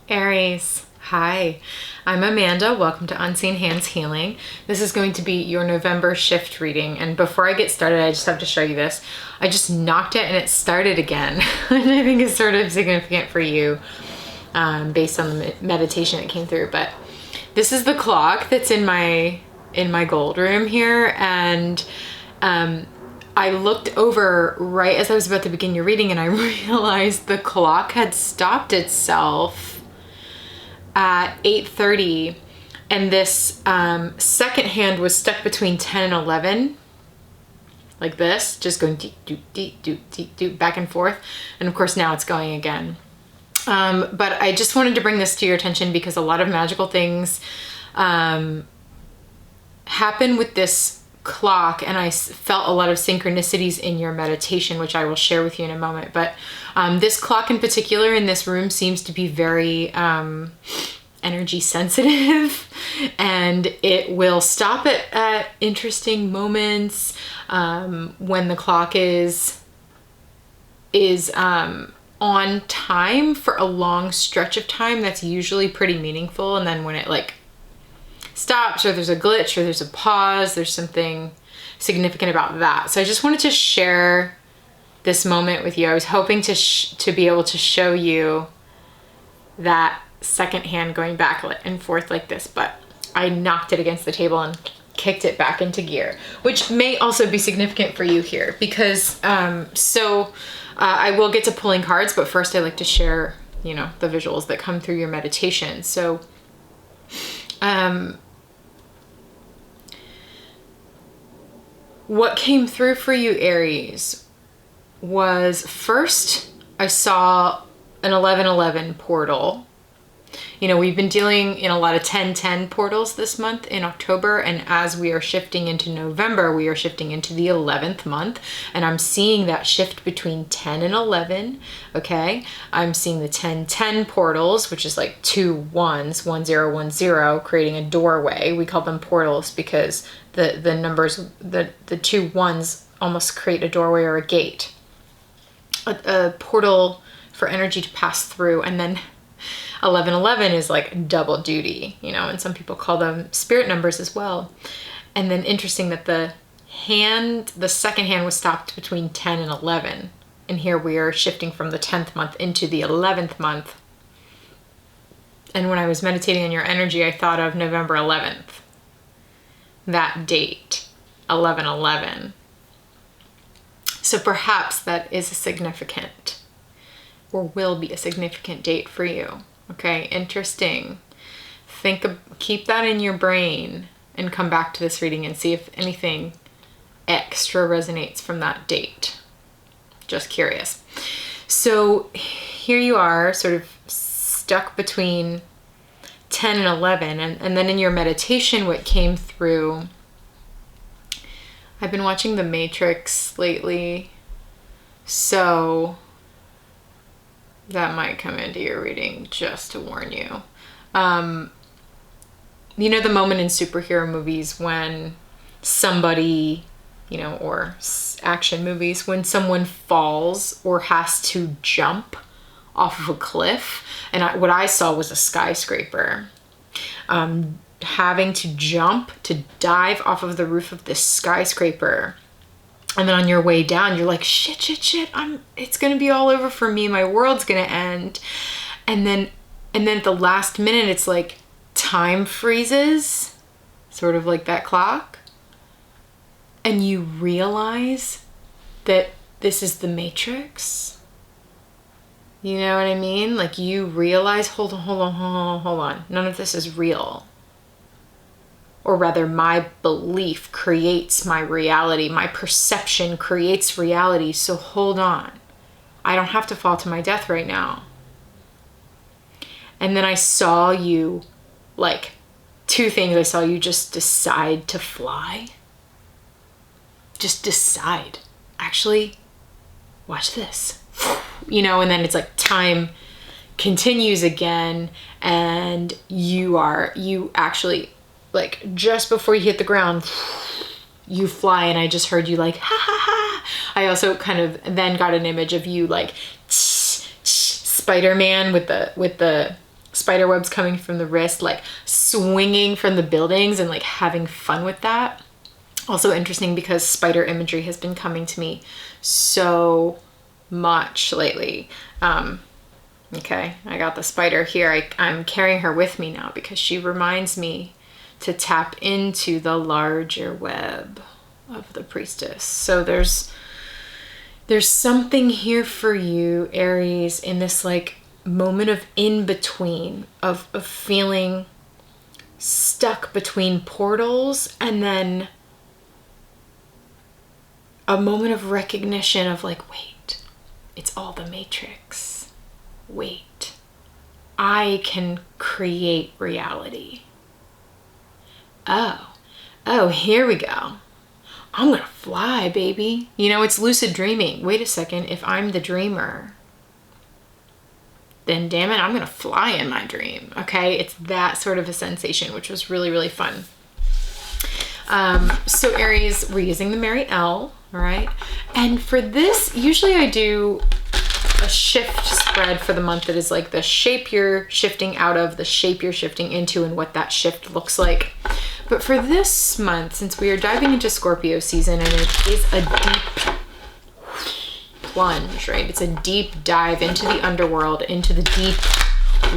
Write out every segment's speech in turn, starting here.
Aries, hi, I'm Amanda. Welcome to Unseen Hands Healing. This is going to be your November shift reading. And before I get started, I just have to show you this. I just knocked it and it started again, which I think is sort of significant for you based on the meditation that came through. But this is the clock that's in my gold room here. And I looked over right as I was about to begin your reading and I realized the clock had stopped itself at 8:30, and this second hand was stuck between 10 and 11, like this, just going deep, doop, deep, doop, deep, doop, back and forth. And of course now it's going again. But I just wanted to bring this to your attention because a lot of magical things happen with this clock, and I felt a lot of synchronicities in your meditation, which I will share with you in a moment. But this clock in particular in this room seems to be very energy sensitive, and it will stop at interesting moments when the clock is on time for a long stretch of time. That's usually pretty meaningful. And then when it like stops, or there's a glitch, or there's a pause, there's something significant about that. So I just wanted to share this moment with you. I was hoping to be able to show you that second hand going back and forth like this, but I knocked it against the table and kicked it back into gear, which may also be significant for you here because I will get to pulling cards, but first I like to share, the visuals that come through your meditation. So what came through for you, Aries, was first I saw an 1111 portal. We've been dealing in a lot of 1010 portals this month in October, and as we are shifting into November, we are shifting into the 11th month, and I'm seeing that shift between 10 and 11, okay? I'm seeing the 1010 portals, which is like 2 ones, 1010, creating a doorway. We call them portals because the numbers, the 2 ones almost create a doorway or a gate, a portal for energy to pass through. And then 1111 is like double duty, and some people call them spirit numbers as well. And then interesting that the second hand was stopped between 10 and 11. And here we are shifting from the 10th month into the 11th month. And when I was meditating on your energy, I thought of November 11th, that date, 1111. So perhaps that is a significant, or will be a significant date for you. Okay, interesting. Keep that in your brain and come back to this reading and see if anything extra resonates from that date. Just curious. So here you are, sort of stuck between 10 and 11, and then in your meditation, what came through, I've been watching The Matrix lately, so that might come into your reading, just to warn you. The moment in superhero movies when somebody, or action movies, when someone falls or has to jump off of a cliff, and what I saw was a skyscraper, having to jump to dive off of the roof of this skyscraper. And then on your way down, you're like, shit, it's going to be all over for me. My world's going to end. And then at the last minute, it's like time freezes, sort of like that clock. And you realize that this is the Matrix. You know what I mean? Like you realize, hold on. None of this is real. Or rather, my belief creates my reality. My perception creates reality. So hold on. I don't have to fall to my death right now. And then I saw you, like, 2 things. I saw you just decide to fly. Just decide. Actually, watch this. And then it's like time continues again. And you actually, like, just before you hit the ground, you fly, and I just heard you like, ha ha ha. I also kind of then got an image of you like Spider-Man with the spider webs coming from the wrist, like swinging from the buildings and like having fun with that. Also interesting because spider imagery has been coming to me so much lately. Okay, I got the spider here. I'm carrying her with me now because she reminds me to tap into the larger web of the priestess. So there's something here for you, Aries, in this like moment of in between, of feeling stuck between portals, and then a moment of recognition of like, wait, it's all the matrix. Wait, I can create reality. Oh, here we go. I'm gonna fly, baby. You know, it's lucid dreaming. Wait a second, if I'm the dreamer, then damn it, I'm gonna fly in my dream. Okay, it's that sort of a sensation, which was really, really fun. So Aries, we're using the Mary L, all right? And for this, usually I do a shift spread for the month that is like the shape you're shifting out of, the shape you're shifting into, and what that shift looks like. But for this month, since we are diving into Scorpio season, and it is a deep plunge, right? It's a deep dive into the underworld, into the deep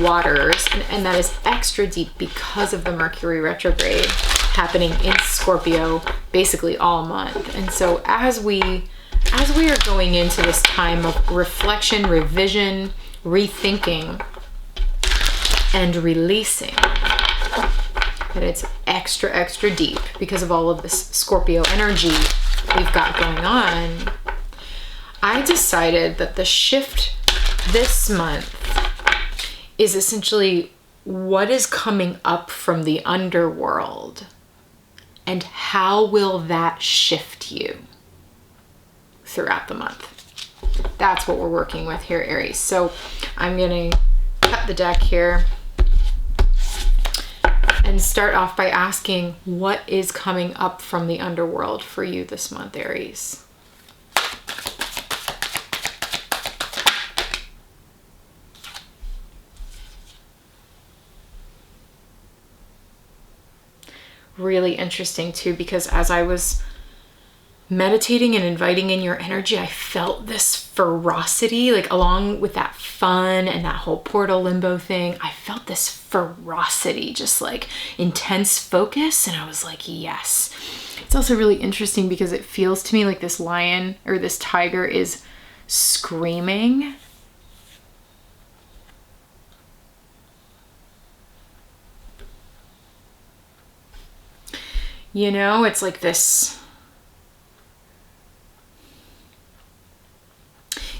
waters, and that is extra deep because of the Mercury retrograde happening in Scorpio basically all month. And so as we are going into this time of reflection, revision, rethinking, and releasing, that it's extra, extra deep because of all of this Scorpio energy we've got going on, I decided that the shift this month is essentially what is coming up from the underworld, and how will that shift you throughout the month. That's what we're working with here, Aries. So I'm gonna cut the deck here and start off by asking, what is coming up from the underworld for you this month, Aries? Really interesting too, because as I was meditating and inviting in your energy, I felt this ferocity, like along with that fun and that whole portal limbo thing, I felt this ferocity, just like intense focus. And I was like, yes. It's also really interesting because it feels to me like this lion or this tiger is screaming. You know, it's like this.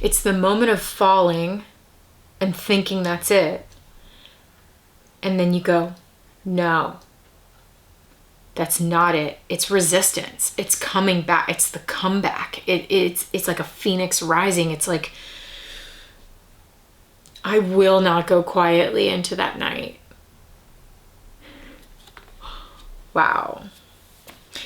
It's the moment of falling and thinking that's it. And then you go, no, that's not it. It's resistance. It's coming back. It's the comeback. It's like a phoenix rising. It's like, I will not go quietly into that night. Wow.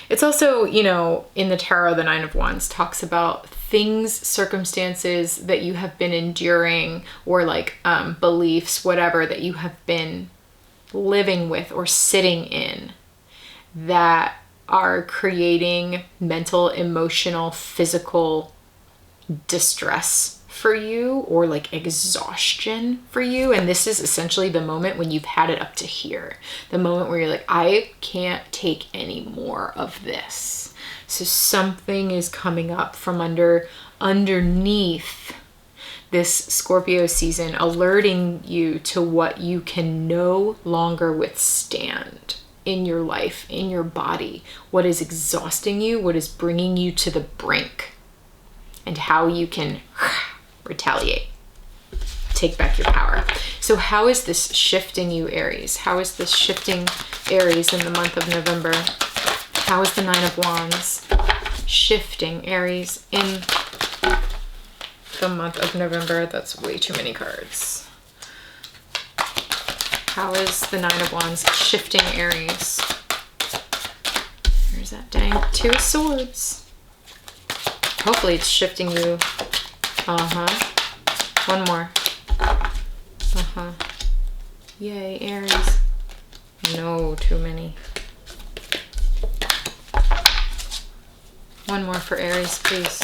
It's also, you know, in the tarot, the Nine of Wands talks about things, circumstances that you have been enduring, or like beliefs, whatever, that you have been living with or sitting in, that are creating mental, emotional, physical distress for you, or like exhaustion for you. And this is essentially the moment when you've had it up to here, the moment where you're like, I can't take any more of this. So something is coming up from underneath this Scorpio season, alerting you to what you can no longer withstand in your life, in your body, what is exhausting you, what is bringing you to the brink, and how you can retaliate, take back your power. So how is this shifting you, Aries? How is this shifting Aries in the month of November? How is the Nine of Wands shifting Aries in the month of November? That's way too many cards. How is the Nine of Wands shifting Aries? There's that dang Two of Swords. Hopefully it's shifting you. One more. Yay, Aries. No, too many. One more for Aries, please.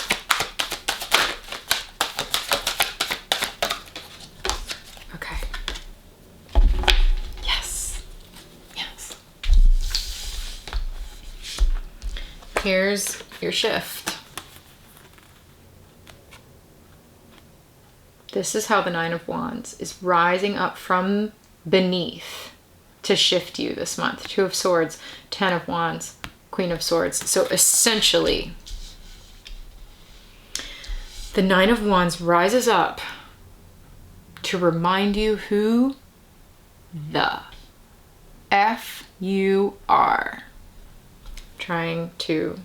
Okay. Yes. Yes. Here's your shift. This is how the Nine of Wands is rising up from beneath to shift you this month. Two of Swords, Ten of Wands, Queen of Swords. So essentially, the Nine of Wands rises up to remind you who the F you are. Trying to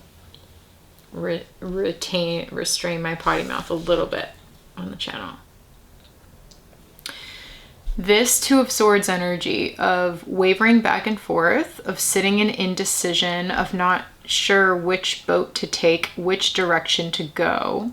restrain my potty mouth a little bit on the channel. This Two of Swords energy of wavering back and forth, of sitting in indecision, of not sure which boat to take, which direction to go,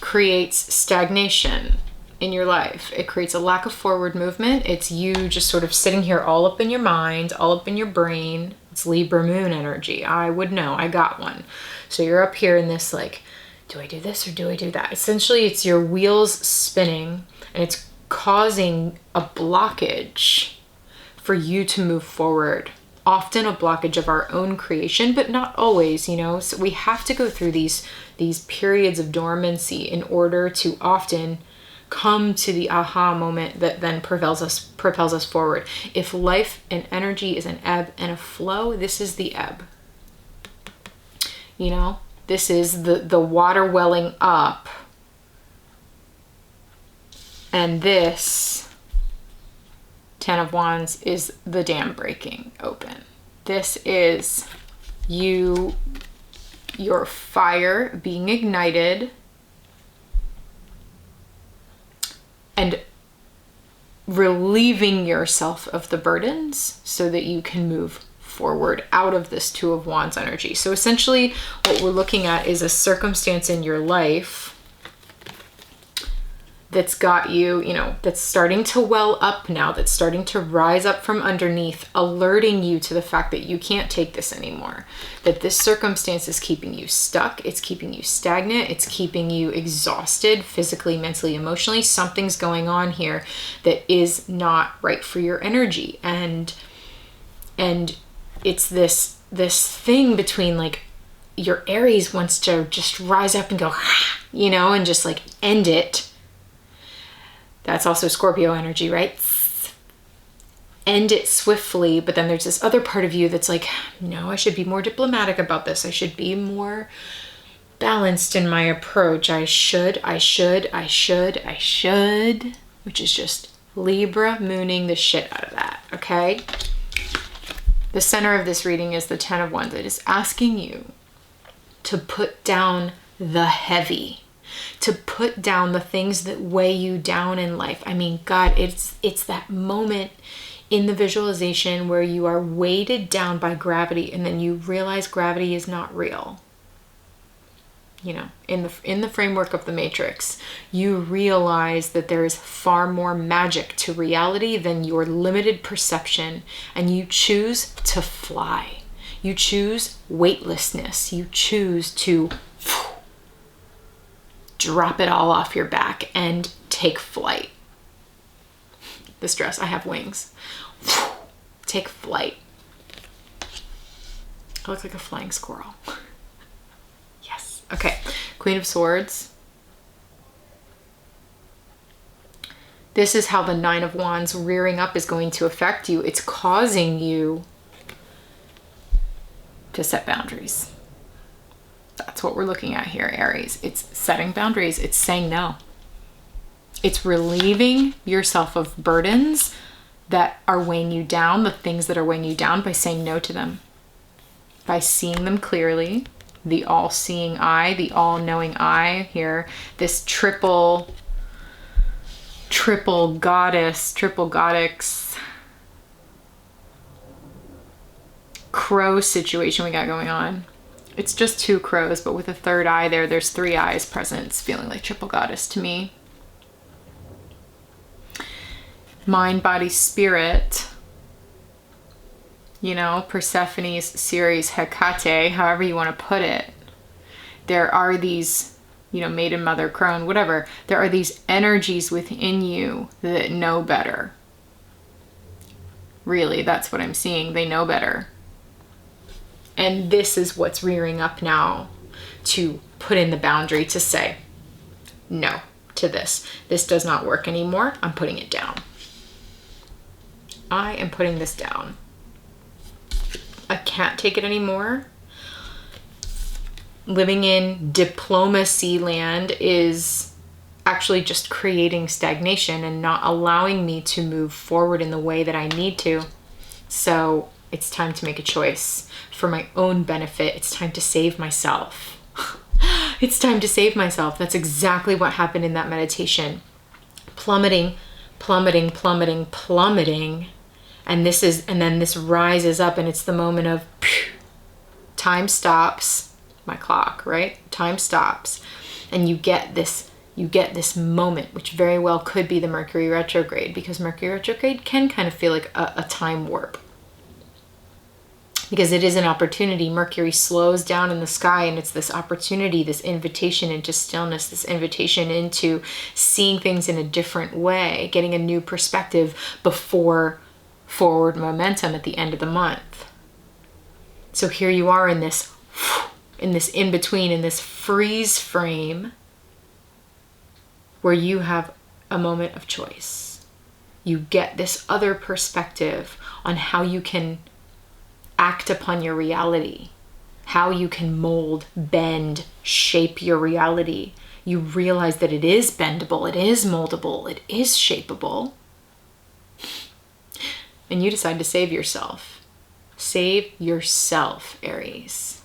creates stagnation in your life. It creates a lack of forward movement. It's you just sort of sitting here all up in your mind, all up in your brain. It's Libra moon energy. I would know, I got one. So you're up here in this like, do I do this or do I do that? Essentially, it's your wheels spinning and it's causing a blockage for you to move forward. Often a blockage of our own creation, but not always, you know. So we have to go through these periods of dormancy in order to often come to the aha moment that then propels us forward. If life and energy is an ebb and a flow, this is the ebb. You know, this is the water welling up. And this Ten of Wands is the dam breaking open. This is your fire being ignited and relieving yourself of the burdens so that you can move forward out of this Two of Wands energy. So essentially what we're looking at is a circumstance in your life that's got you, you know, that's starting to well up now, that's starting to rise up from underneath, alerting you to the fact that you can't take this anymore, that this circumstance is keeping you stuck, it's keeping you stagnant, it's keeping you exhausted physically, mentally, emotionally. Something's going on here that is not right for your energy. And it's this thing between like your Aries wants to just rise up and go, you know, and just like end it. That's also Scorpio energy, right? End it swiftly. But then there's this other part of you that's like, no, I should be more diplomatic about this. I should be more balanced in my approach. I should, which is just Libra mooning the shit out of that, okay? The center of this reading is the Ten of Wands. It is asking you to put down the heavy, to put down the things that weigh you down in life. I mean, God, it's that moment in the visualization where you are weighted down by gravity and then you realize gravity is not real. You know, in the framework of the Matrix, you realize that there is far more magic to reality than your limited perception, and you choose to fly. You choose weightlessness. You choose to drop it all off your back and take flight. This dress, I have wings. Take flight. I look like a flying squirrel. Yes. Okay. Queen of Swords. This is how the Nine of Wands rearing up is going to affect you. It's causing you to set boundaries. That's what we're looking at here, Aries. It's setting boundaries. It's saying no. It's relieving yourself of burdens that are weighing you down, the things that are weighing you down, by saying no to them. By seeing them clearly, the all-seeing eye, the all-knowing eye here, this triple goddess, triple goddess crow situation we got going on. It's just two crows, but with a third eye there, there's three eyes present. It's feeling like triple goddess to me. mind, body, spirit, you know, Persephone's series, Hecate, however you want to put it, there are these, you know, maiden, mother, crone, whatever, there are these energies within you that know better. Really, that's what I'm seeing. They know better. And this is what's rearing up now, to put in the boundary to say no to this. This does not work anymore. I'm putting it down. I am putting this down. I can't take it anymore. Living in diplomacy land is actually just creating stagnation and not allowing me to move forward in the way that I need to. So it's time to make a choice for my own benefit. It's time to save myself. It's time to save myself. That's exactly what happened in that meditation. Plummeting, plummeting, plummeting, plummeting. And then this rises up, and it's the moment of time stops, my clock, right? Time stops. And you get this moment, which very well could be the Mercury retrograde, because Mercury retrograde can kind of feel like a time warp. Because it is an opportunity. Mercury slows down in the sky, and it's this opportunity, this invitation into stillness, this invitation into seeing things in a different way, getting a new perspective before forward momentum at the end of the month. So here you are in this in-between, in this freeze frame, where you have a moment of choice. You get this other perspective on how you can act upon your reality, how you can mold, bend, shape your reality. You realize that it is bendable, it is moldable, it is shapeable. And you decide to save yourself. Save yourself, Aries.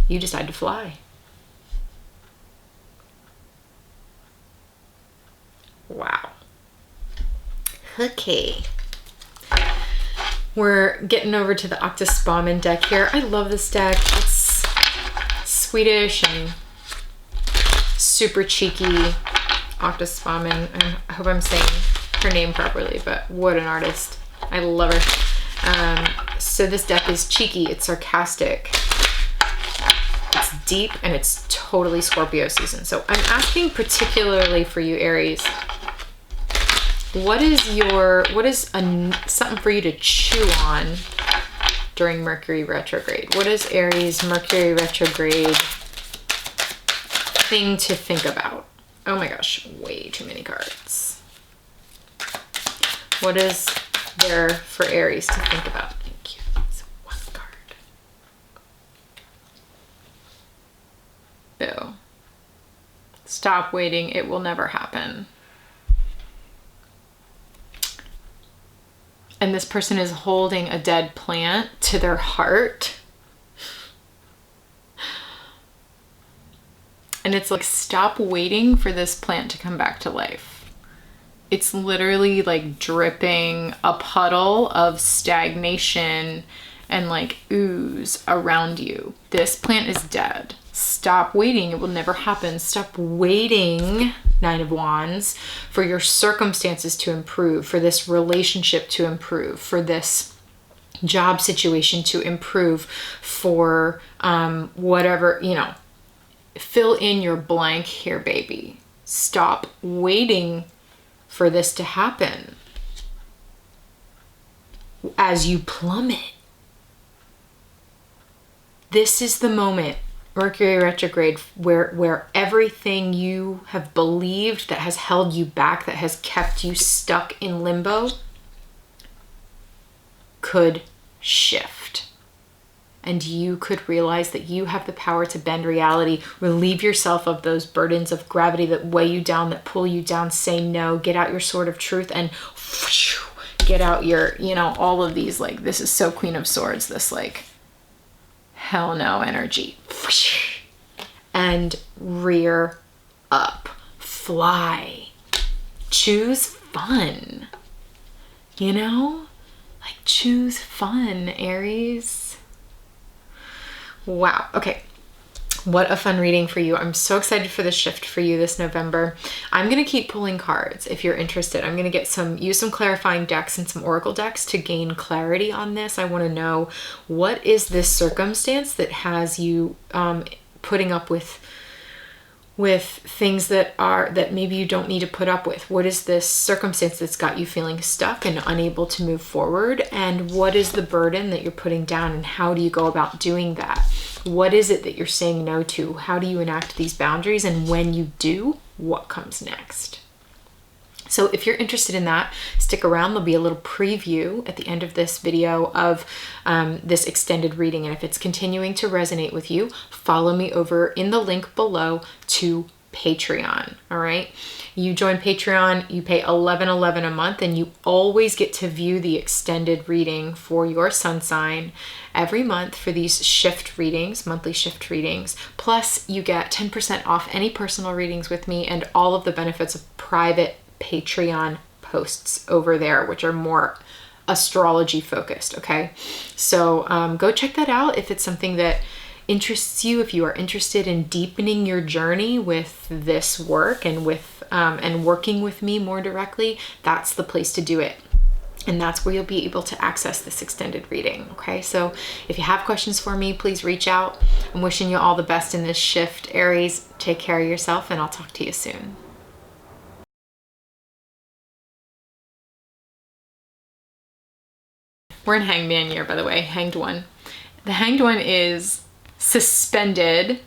You decide to fly. Wow. Okay. We're getting over to the Octospamen deck here. I love this deck. It's Swedish and super cheeky. Octospamen. I hope I'm saying her name properly, but what an artist. I love her. So this deck is cheeky. It's sarcastic. It's deep, and it's totally Scorpio season. So I'm asking particularly for you, Aries. What is something for you to chew on during Mercury retrograde? What is Aries Mercury retrograde thing to think about? Oh my gosh, way too many cards. What is there for Aries to think about? Thank you. It's one card. Boo. Stop waiting. It will never happen. And this person is holding a dead plant to their heart. And it's like, stop waiting for this plant to come back to life. It's literally like dripping a puddle of stagnation and like ooze around you. This plant is dead. Stop waiting. It will never happen. Stop waiting, Nine of Wands, for your circumstances to improve, for this relationship to improve, for this job situation to improve, for whatever, you know, fill in your blank here, baby. Stop waiting for this to happen as you plummet. This is the moment, Mercury retrograde, where everything you have believed that has held you back, that has kept you stuck in limbo, could shift. And you could realize that you have the power to bend reality, relieve yourself of those burdens of gravity that weigh you down, that pull you down. Say no, get out your sword of truth, and get out your, you know, all of these, like, this is so Queen of Swords, this like hell no energy, and rear up, fly, choose fun, you know, like choose fun, Aries. Wow. Okay. What a fun reading for you. I'm so excited for the shift for you this November. I'm going to keep pulling cards if you're interested. I'm going to get use some clarifying decks and some oracle decks to gain clarity on this. I want to know, what is this circumstance that has you putting up with things that maybe you don't need to put up with? What is this circumstance that's got you feeling stuck and unable to move forward? And what is the burden that you're putting down, and how do you go about doing that? What is it that you're saying no to? How do you enact these boundaries? And when you do, what comes next? So if you're interested in that, stick around. There'll be a little preview at the end of this video of this extended reading. And if it's continuing to resonate with you, follow me over in the link below to Patreon. All right. You join Patreon, you pay $11.11 a month, and you always get to view the extended reading for your sun sign every month for these shift readings, monthly shift readings. Plus you get 10% off any personal readings with me and all of the benefits of private Patreon posts over there, which are more astrology focused. Okay. So go check that out if it's something that interests you, if you are interested in deepening your journey with this work and with and working with me more directly. That's the place to do it. And that's where you'll be able to access this extended reading. Okay, so if you have questions for me, please reach out. I'm wishing you all the best in this shift, Aries. Take care of yourself, and I'll talk to you soon. We're in Hangman year, by the way, Hanged One. The Hanged One is suspended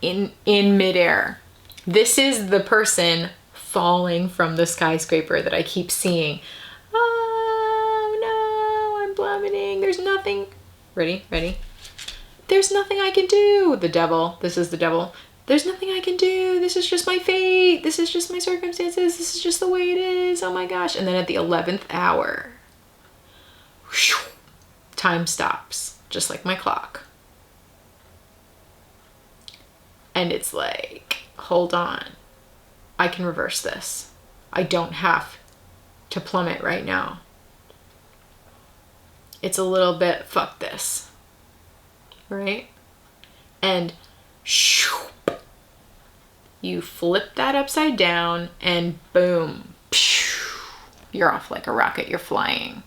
in midair. This is the person falling from the skyscraper that I keep seeing. Oh no, I'm plummeting. There's nothing. Ready? There's nothing I can do. The devil. This is the devil. There's nothing I can do. This is just my fate. This is just my circumstances. This is just the way it is. Oh my gosh. And then at the 11th hour, time stops, just like my clock. And it's like, hold on, I can reverse this. I don't have to plummet right now. It's a little bit, fuck this, right? And you flip that upside down and boom, you're off like a rocket, you're flying.